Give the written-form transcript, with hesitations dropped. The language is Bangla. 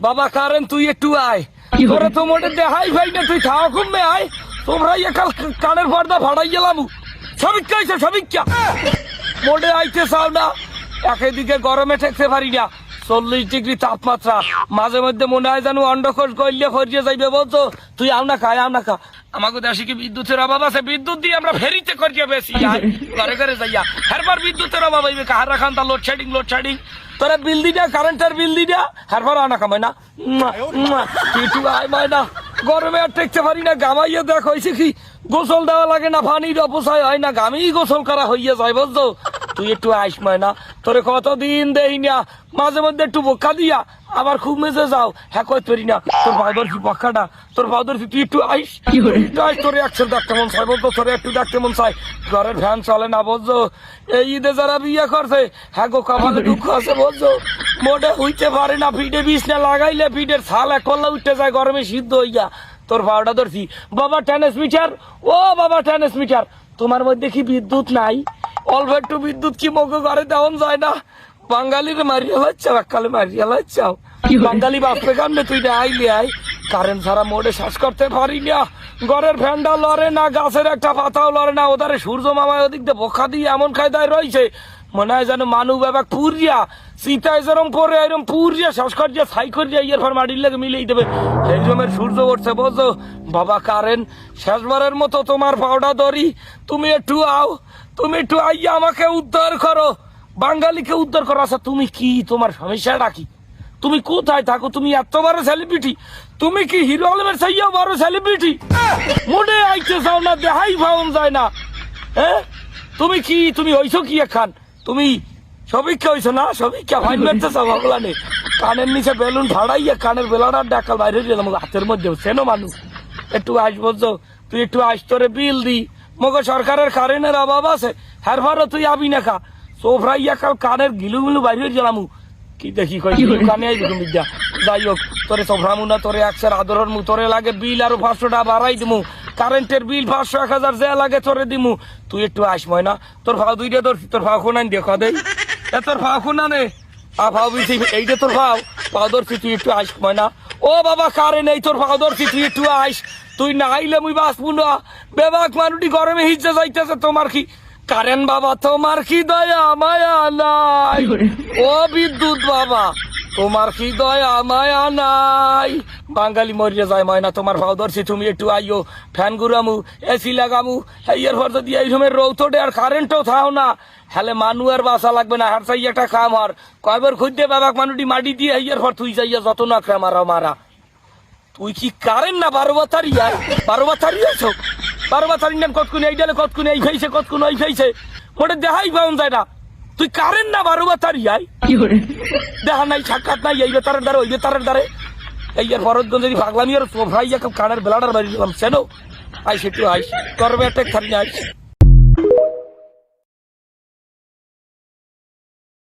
বাবা কারেন তুই একটু আয়, তোরে তো মোটে দেখাই ভাই না, তুই খাওয়া কমবে আয়। তোমরা কাল কানের পর্দা ভাড়াই গেলাম, সবিক্ষা আইছে সবিক্ষা মোটে আইতে চাও না। একদিকে গরমে ঠেকতে পারি না, 40 ডিগ্রি তাপমাত্রা, মাঝে মধ্যে মনে হয় যেন অন্ডকোষ গইলে ফরিয়ে যাইবে। বলছো তুই আও না খা, আও না খা। আমাকে দেশে কি বিদ্যুতের অভাব আছে? বিদ্যুৎ দিয়ে আমরা ফেরিতে করিয়ে বেশি ঘরে ঘরে যাইয়া, এরপর বিদ্যুতের অভাব হইবে কাহার রাখান তা লোডশেডিং। তোরা বিল দিটা, কারেন্টের বিল দিটা, এরপর আনা কামাই না কিছু আয় ময়না। গরমে আর টেকতে পারি না, গামাইয়ে দেখ হয়েছে কি গোসল দেওয়া লাগে না, পানির অপচয় হয় না, গামেই গোসল করা হইয়া যায়। বুঝছো তুই একটু আইস ময়না, তোরে কতদিন দেই না, মাঝে মধ্যে একটু বোকা দিয়া আবার খুব মেজে যাও। হ্যাঁ কই তৈরি না, তোর পাউডার কি পক্ষাটা, তোর পাউডার কি, তুই একটু আইস, তোর একশো ডাকতে মন চাই। বলতো তোর একটু ডাকতে মন চাই, ঘরের ফ্যান চলে না। বুঝছো এই ঈদে যারা বিয়ে করছে, হ্যাঁ গো কপালে দুঃখ আছে। বুঝছো মোটে উঠতে পারে না, পিঠে বিছনা লাগাইলে পিঠের ছাল এক কল্লা উঠতে যায়, গরমে সিদ্ধ হইয়া। তোর পাউডার ধরছি। বাবা ট্রান্সমিটার, ও বাবা ট্রান্সমিটার, তোমার মধ্যে কি বিদ্যুৎ নাই? অল্প একটু বিদ্যুৎ কি মগে ঘরে দেওয়া যায় না? বাঙালির মারিয়া লাচ্ছাও, এককালে মারিয়া লাচ্ছাও। বাঙালি বাপরে কান্দে, তুই না আইলে আয়। কারেন্ট ছাড়া মোড়ে শ্বাস করতে পারি না, ঘরের ফ্যানটা লড়ে না, গাছের একটা পাতাও লড়ে না। ওদারে সূর্য মামায় ওদিক দিয়ে বোকা দিয়ে এমন কায়দায় রয়েছে, মনে হয় যেন মানু বাবা পুরিয়া সীতায় যেরম পরে এরম পুরিয়া শ্বাস করিয়া ছাই করিয়া ইয়ের পর মাটির লেগে মিলিয়ে দেবে, এই জমের সূর্য উঠছে। বোঝো বাবা কারেন্ট, শেষবারের মতো তোমার পাউডার ধরি, তুমি একটু আও, তুমি একটু আইয়া আমাকে উদ্ধার করো, বাঙালিকে উদ্ধার করো। আচ্ছা তুমি কি, তোমার সমস্যাটা কি? তুমি কোথায় থাকো? তুমি এত বড় সেলিব্রিটি, তুমি কি হিরো আলমের চাইয়াও বড় সেলিব্রিটি? মনে আইতে চাও না, দেখাই পাওয়া যায় না। হ্যাঁ তুমি কি, তুমি হইছো কি এখান? তুমি সবিক্ষা হইছো না? সবিক্ষা ফাইন মারতেছো ভগলানে, কানের নিচে বেলুন ফাড়াইয়া কানের বেলাটার ডাকাল বাইরে দিলাম হাতের মধ্যে, সেনো মানুষ। একটু আইস বলছো, তুই একটু আইস, তোরে বিল দি। মগে সরকারের কারেন্টের অভাব আছে, হ্যার ভারও তুই আবি না খা, সোফরাইয়া কাল কানের গিলু গিলু বাইরে গেলাম কি দেখি কানে বিদ্যা। যাই হোক তোরে সোফরামু না, তোরে একশের আদরের মু, তোরে লাগে বিল আরো 500 টাকা বাড়াই দিমু, কারেন্টের বিল 500 1000 যা লাগে তোরে দিমু। তুই একটু আইস ময়না, তোর ভাও দুইটা ধরছি, তোর ভাও খুনান দেখো দেই, তোর ভাও খুনা নে, ভাও বিছি এইটা তোর ভাও, ভাও ধরছি, তুই একটু আইস ময়না। ও বাবা কারে নেই, তোর ভাও ধরছি, তুই একটু আইস। তুই না আইলে মুই বাঁচবো না, বেবাক মানুষটি গরমে হিজে যাইতেছে। তোমার কি কারেন্ট বাবা, তোমার কি দয়া মায়া নাই? ও বিদ্যুৎ বাবা, তোমার কি দয়া মায়া নাই? বাঙালি মরিয়া যায় ময়না, তোমার ভাও ধরছি, তুমি একটু আইও, ফ্যান ঘুরামু, এসি লাগামু, এর পর যদি এই সময় রৌতটে আর কারেন্টও থাও না, হলে মানু আর বাসা লাগবে না, হার চাই একটা খাম। আর কয়বার খুঁজতে বাবাক মানুষটি মাটি দিয়ে এর পর তুই যাইয়া যত না খা মারা মারা। তুই কি কারেন্ট না 12 বাতারি? 12 বাতারি আছো, 12 বাতারি নাম কতক্ষণ এই ডালে, কতক্ষণ এই ফেইছে, কতক্ষণ ওই ফেইছে, মোটে দেখাই পাওয়া যায় না। তুই কারেন্ট না 12 বাতারি? দেখা নাই, সাক্ষাৎ নাই, এই বেতারের দ্বারে ওই বেতারের দ্বারে। এই আর ভরতগঞ্জ যদি পাগলামি আর ভাই কানের বেলাটার বাড়ি দিলাম, সেনো আইস একটু আইস, তোর একটা খালি আইস।